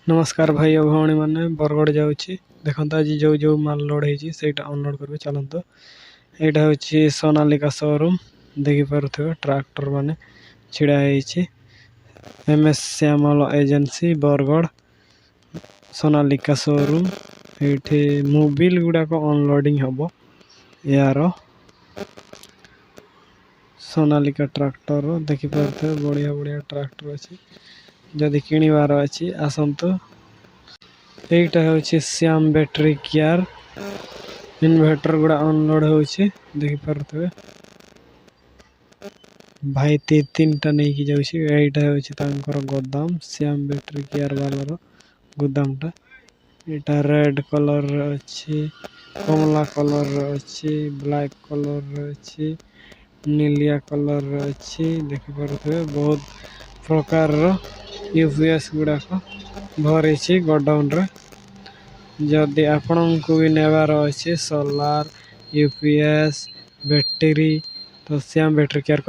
नमस्कार भाई और भौणी मैंने बरगड़ जाऊँगी देखते आज जो जो माल लोड होती अनलोड कर चलत। यहाँ हूँ सोनालिका शोरूम देखिपे ट्रैक्टर माने छिड़ा MS Shyamal agency Bargarh Sonalika showroom ये मोबिल गुड़ाक अनलोडिंग हम यार सोनालिका ट्रैक्टर देखिपे बढ़िया बढ़िया ट्रैक्टर अच्छी जदि किणवार अच्छी आसतु। यहाँ हूँ श्याम बैटरी केयर इन्वर्टर गुड़ा अनलोड होची देखिपे भाई तीन टा नहीं कि जाऊँ। यहाँ हूँ गोदाम श्याम बैटरी केयर वाला गोदाम टा यहाँ रेड कलर अच्छी कमला कलर अच्छी ब्लैक कलर अच्छी नीलिया कलर अच्छी देखिपे बहुत प्रकार यूपीएस गुड़ाक भरी गोडाउन रे जदि आपण को भी नेबार अच्छे सोलार यूपीएस बैटरी तो श्याम बैटरी केयर